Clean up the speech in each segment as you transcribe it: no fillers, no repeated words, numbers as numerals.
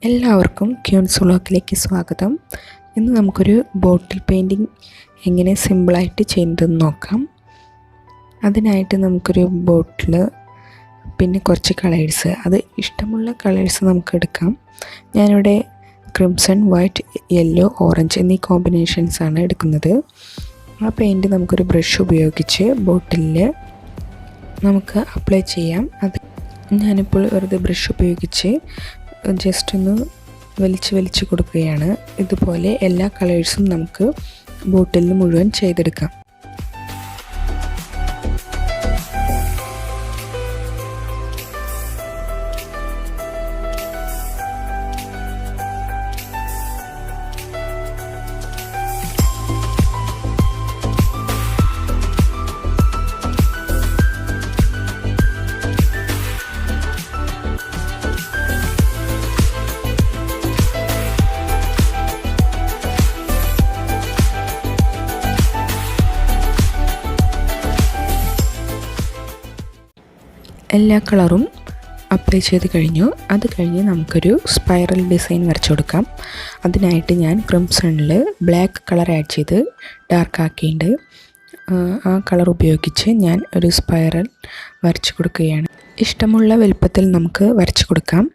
എല്ലാവർക്കും ക്യൂൻസ് വ്ളോഗിലേക്ക് സ്വാഗതം. ഇന്ന് നമുക്കൊരു ബോട്ടിൽ പെയിൻറ്റിങ് എങ്ങനെ സിമ്പിളായിട്ട് ചെയ്യുന്നതെന്ന് നോക്കാം. അതിനായിട്ട് നമുക്കൊരു ബോട്ടിൽ, പിന്നെ കുറച്ച് കളേഴ്സ്, അത് ഇഷ്ടമുള്ള കളേഴ്സ് നമുക്ക് എടുക്കാം. ഞാനിവിടെ ക്രിംസൺ, വൈറ്റ്, യെല്ലോ, ഓറഞ്ച് എന്നീ കോമ്പിനേഷൻസാണ് എടുക്കുന്നത്. ആ പെയിൻറ്റ് നമുക്കൊരു ബ്രഷ് ഉപയോഗിച്ച് ബോട്ടിലിൽ നമുക്ക് അപ്ലൈ ചെയ്യാം. അത് ഞാനിപ്പോൾ വെറുതെ ബ്രഷ് ഉപയോഗിച്ച് ജസ്റ്റ് ഒന്ന് വലിച്ച് കൊടുക്കുകയാണ്. ഇതുപോലെ എല്ലാ കളേഴ്സും നമുക്ക് ബോട്ടിലിൽ മുഴുവൻ ചെയ്തെടുക്കാം. എല്ലാ കളറും അപ്ലൈ ചെയ്ത് കഴിഞ്ഞു. അത് കഴിഞ്ഞ് നമുക്കൊരു സ്പൈറൽ ഡിസൈൻ വരച്ചു കൊടുക്കാം. അതിനായിട്ട് ഞാൻ ക്രിംസണിൽ ബ്ലാക്ക് കളർ ആഡ് ചെയ്ത് ഡാർക്ക് ആക്കിയിട്ടുണ്ട്. ആ കളർ ഉപയോഗിച്ച് ഞാൻ ഒരു സ്പൈറൽ വരച്ചു കൊടുക്കുകയാണ്. ഇഷ്ടമുള്ള വലുപ്പത്തിൽ നമുക്ക് വരച്ചു കൊടുക്കാം.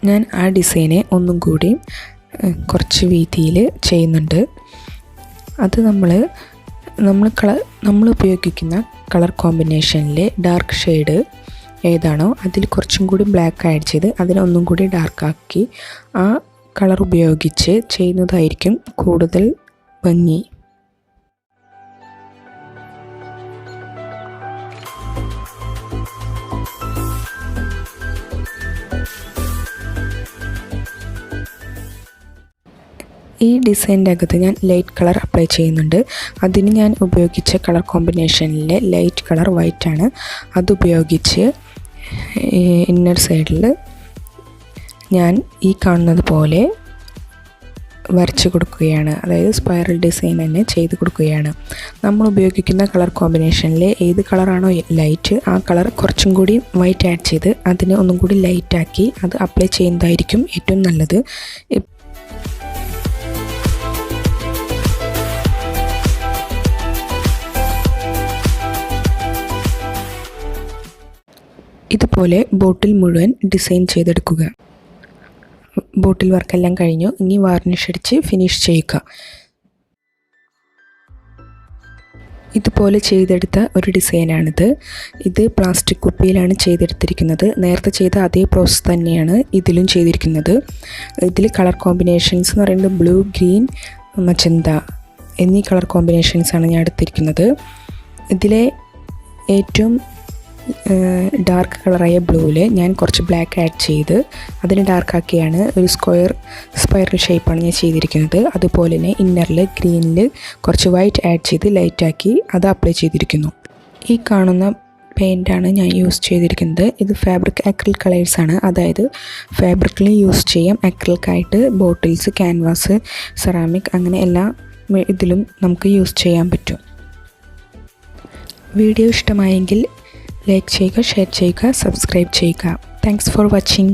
ഞാൻ ആ ഡിസൈനെ ഒന്നും കൂടി കുറച്ച് വീതിയിൽ ചെയ്യുന്നുണ്ട്. അത് നമ്മൾ ഉപയോഗിക്കുന്ന കളർ കോമ്പിനേഷനിലെ ഡാർക്ക് ഷെയ്ഡ് ഏതാണോ അതിൽ കുറച്ചും കൂടി ബ്ലാക്ക് ആഡ് ചെയ്ത് അതിനൊന്നും കൂടി ഡാർക്കാക്കി ആ കളർ ഉപയോഗിച്ച് ചെയ്യുന്നതായിരിക്കും കൂടുതൽ ഭംഗി. ഈ ഡിസൈൻ്റെ അകത്ത് ഞാൻ ലൈറ്റ് കളർ അപ്ലൈ ചെയ്യുന്നുണ്ട്. അതിന് ഞാൻ ഉപയോഗിച്ച കളർ കോമ്പിനേഷനിലെ ലൈറ്റ് കളർ വൈറ്റ് ആണ്. അതുപയോഗിച്ച് ഇന്നർ സൈഡിൽ ഞാൻ ഈ കാണുന്നത് പോലെ വരച്ച് കൊടുക്കുകയാണ്. അതായത് സ്പൈറൽ ഡിസൈൻ തന്നെ ചെയ്ത് കൊടുക്കുകയാണ്. നമ്മൾ ഉപയോഗിക്കുന്ന കളർ കോമ്പിനേഷനിലെ ഏത് കളറാണോ ലൈറ്റ്, ആ കളർ കുറച്ചും കൂടി വൈറ്റ് ആഡ് ചെയ്ത് അതിനെ ഒന്നും കൂടി ലൈറ്റാക്കി അത് അപ്ലൈ ചെയ്യുന്നതായിരിക്കും ഏറ്റവും നല്ലത്. ഇതുപോലെ ബോട്ടിൽ മുഴുവൻ ഡിസൈൻ ചെയ്തെടുക്കുക. ബോട്ടിൽ വർക്കെല്ലാം കഴിഞ്ഞു. ഇനി വാർണിഷ് അടിച്ച് ഫിനിഷ് ചെയ്യുക. ഇതുപോലെ ചെയ്തെടുത്ത ഒരു ഡിസൈനാണിത്. ഇത് പ്ലാസ്റ്റിക് കുപ്പിയിലാണ് ചെയ്തെടുത്തിരിക്കുന്നത്. നേരത്തെ ചെയ്ത അതേ പ്രോസസ്സ് തന്നെയാണ് ഇതിലും ചെയ്തിരിക്കുന്നത്. ഇതിൽ കളർ കോമ്പിനേഷൻസ് എന്ന് പറയുന്നത് ബ്ലൂ, ഗ്രീൻ, മജന്ത എന്നീ കളർ കോമ്പിനേഷൻസാണ് ഞാൻ എടുത്തിരിക്കുന്നത്. ഇതിലെ ഏറ്റവും ഡാർക്ക് കളറായ ബ്ലൂവിൽ ഞാൻ കുറച്ച് ബ്ലാക്ക് ആഡ് ചെയ്ത് അതിന് ഡാർക്കാക്കിയാണ് ഒരു സ്പൈറൽ ഷേപ്പാണ് ഞാൻ ചെയ്തിരിക്കുന്നത്. അതുപോലെ തന്നെ ഇന്നറിൽ ഗ്രീനിൽ കുറച്ച് വൈറ്റ് ആഡ് ചെയ്ത് ലൈറ്റാക്കി അത് അപ്ലൈ ചെയ്തിരിക്കുന്നു. ഈ കാണുന്ന പെയിൻ്റാണ് ഞാൻ യൂസ് ചെയ്തിരിക്കുന്നത്. ഇത് ഫാബ്രിക് അക്രിലിക് കളേഴ്സാണ്. അതായത് ഫാബ്രിക്കിൽ യൂസ് ചെയ്യാം. അക്രിലിക്കായിട്ട് ബോട്ടിൽസ്, ക്യാൻവാസ്, സെറാമിക് അങ്ങനെ എല്ലാ ഇതിലും നമുക്ക് യൂസ് ചെയ്യാൻ പറ്റും. വീഡിയോ ഇഷ്ടമായെങ്കിൽ ലൈക്ക് ചെയ്യുക, ഷെയർ ചെയ്യുക, സബ്സ്ക്രൈബ് ചെയ്യുക. Thanks for watching.